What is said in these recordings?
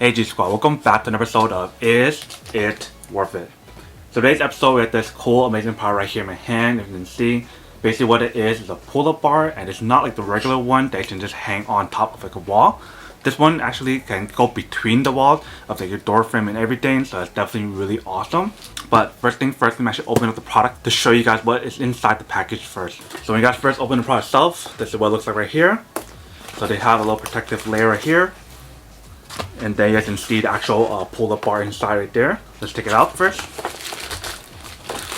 Hey G Squad, welcome back to an episode of Is It Worth It? So today's episode we have this cool amazing product right here in my hand. As you can see, basically what it is a pull-up bar, and it's not like the regular one that you can just hang on top of like a wall. This one actually can go between the walls of like your door frame and everything, so it's definitely really awesome. But first thing first, I'm actually open up the product to show you guys what is inside the package first. So when you guys first open the product itself, this is what it looks like right here. So they have a little protective layer right here. And then you guys can see the actual pull-up bar inside right there. Let's take it out first.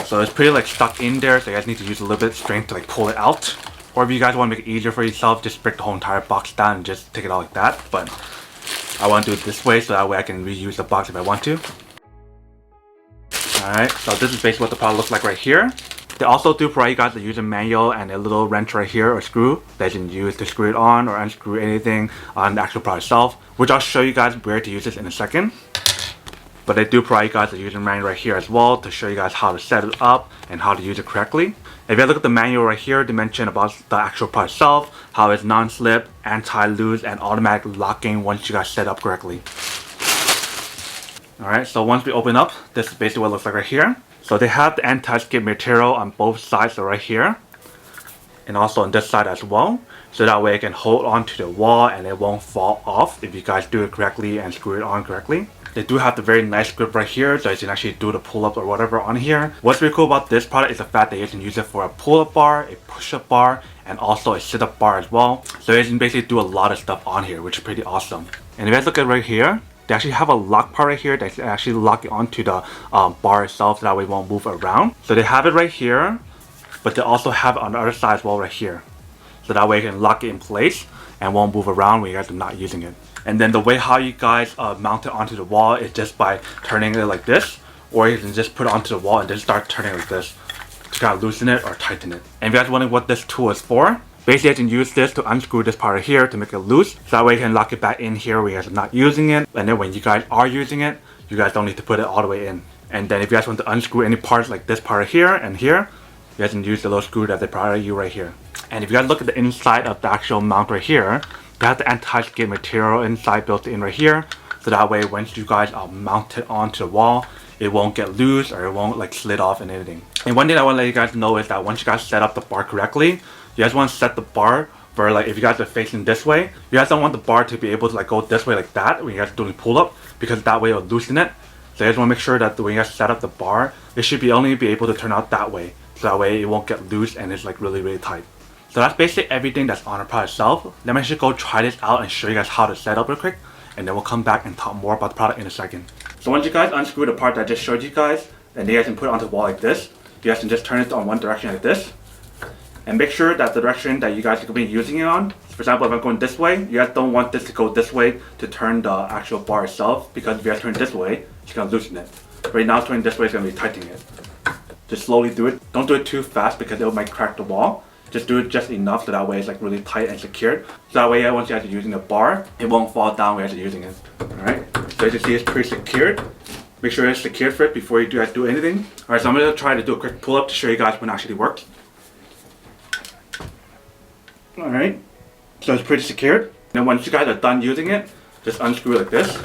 So it's pretty like stuck in there, so you guys need to use a little bit of strength to like pull it out. Or if you guys want to make it easier for yourself, just break the whole entire box down and just take it out like that. But I want to do it this way so that way I can reuse the box if I want to. Alright, so this is basically what the product looks like right here. They also do provide you guys a user manual and a little wrench right here or screw that you can use to screw it on or unscrew anything on the actual product itself, which I'll show you guys where to use this in a second. But they do provide you guys a user manual right here as well to show you guys how to set it up and how to use it correctly. If you look at the manual right here, they mention about the actual product itself, how it's non-slip, anti-loose, and automatic locking once you guys set up correctly. Alright, so once we open up, this is basically what it looks like right here. So they have the anti-skid material on both sides, so right here, and also on this side as well. So that way it can hold on to the wall and it won't fall off if you guys do it correctly and screw it on correctly. They do have the very nice grip right here, so you can actually do the pull-up or whatever on here. What's really cool about this product is the fact that you can use it for a pull-up bar, a push-up bar, and also a sit-up bar as well. So you can basically do a lot of stuff on here, which is pretty awesome. And if you guys look at right here, they actually have a lock part right here that can actually lock it onto the bar itself so that way it won't move around. So they have it right here, but they also have it on the other side as well right here. So that way you can lock it in place and won't move around when you guys are not using it. And then the way how you guys mount it onto the wall is just by turning it like this, or you can just put it onto the wall and then start turning it like this to kind of loosen it or tighten it. And if you guys wondering what this tool is for, basically you can use this to unscrew this part right here to make it loose, so that way you can lock it back in here when you guys are not using it. And then when you guys are using it, you guys don't need to put it all the way in. And then if you guys want to unscrew any parts like this part right here and here, you guys can use the little screw that they provide you right here. And if you guys look at the inside of the actual mount right here, they have the anti-skid material inside built in right here, so that way once you guys mount it onto the wall, it won't get loose or it won't like slid off and everything. And one thing I want to let you guys know is that once you guys set up the bar correctly, you guys want to set the bar for like if you guys are facing this way, you guys don't want the bar to be able to like go this way like that when you guys are doing pull up, because that way it'll loosen it. So you guys want to make sure that when you guys set up the bar, it should be only be able to turn out that way, so that way it won't get loose and it's like really tight. So that's basically everything that's on the product itself. Let me actually go try this out and show you guys how to set up real quick, and then we'll come back and talk more about the product in a second. So once you guys unscrew the part that I just showed you guys, and you guys can put it onto the wall like this, you guys can just turn it on one direction like this. And make sure that the direction that you guys are going to be using it on, for example if I'm going this way, you guys don't want this to go this way to turn the actual bar itself, because if you guys turn it this way, it's going to loosen it. Right now turning this way is going to be tightening it. Just slowly do it. Don't do it too fast because it might crack the wall. Just do it just enough so that way it's like really tight and secured. So that way once you guys are using the bar, it won't fall down when you guys are using it. Alright, so as you can see it's pretty secured. Make sure it's secured for it before you guys do anything. Alright, so I'm going to try to do a quick pull up to show you guys when it actually works. Alright, so it's pretty secured. Then once you guys are done using it, just unscrew it like this.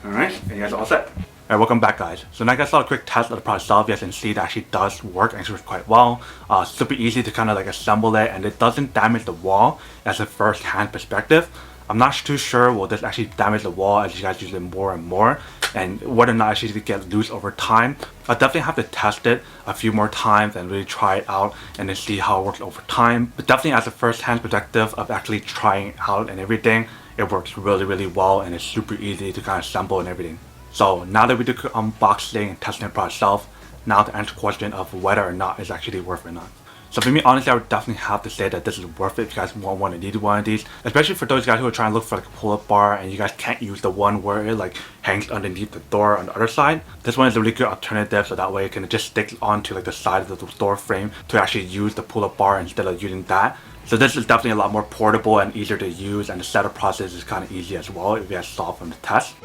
Alright, and you guys are all set. Alright, welcome back guys. So now I guys saw a quick test of the product itself. You guys can see it actually does work and it works quite well. Super easy to kind of like assemble it, and it doesn't damage the wall as a first hand perspective. I'm not too sure will this actually damage the wall as you guys use it more and more, and whether or not actually get loose over time. I'll definitely have to test it a few more times and really try it out and then see how it works over time. But definitely as a first hand perspective of actually trying it out and everything, it works really well, and it's super easy to kind of assemble and everything. So now that we did unboxing and testing the product itself, now to answer the question of whether or not it's actually worth it or not. So for me, honestly, I would definitely have to say that this is worth it if you guys want one and need one of these. Especially for those guys who are trying to look for like a pull-up bar and you guys can't use the one where it like hangs underneath the door on the other side. This one is a really good alternative, so that way it can just stick onto like the side of the door frame to actually use the pull-up bar instead of using that. So this is definitely a lot more portable and easier to use, and the setup process is kind of easy as well if you guys saw from the test.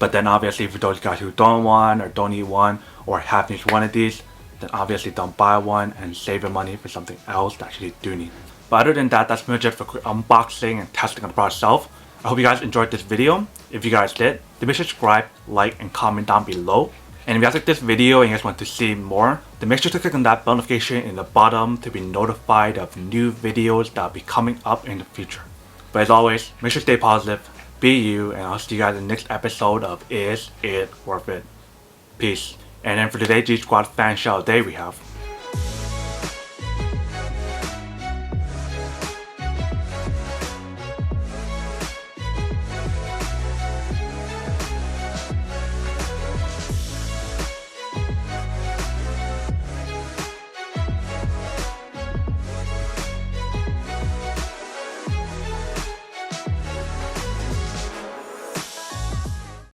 But then obviously for those guys who don't want or don't need one or have used one of these, then obviously don't buy one and save your money for something else that actually do need. But other than that, that's pretty much it for quick unboxing and testing on the product itself. I hope you guys enjoyed this video. If you guys did, then make sure to subscribe, like, and comment down below. And if you guys like this video and you guys want to see more, then make sure to click on that bell notification in the bottom to be notified of new videos that will be coming up in the future. But as always, make sure to stay positive, be you, and I'll see you guys in the next episode of Is It Worth It? Peace. And then for today's G Squad fan shout out day we have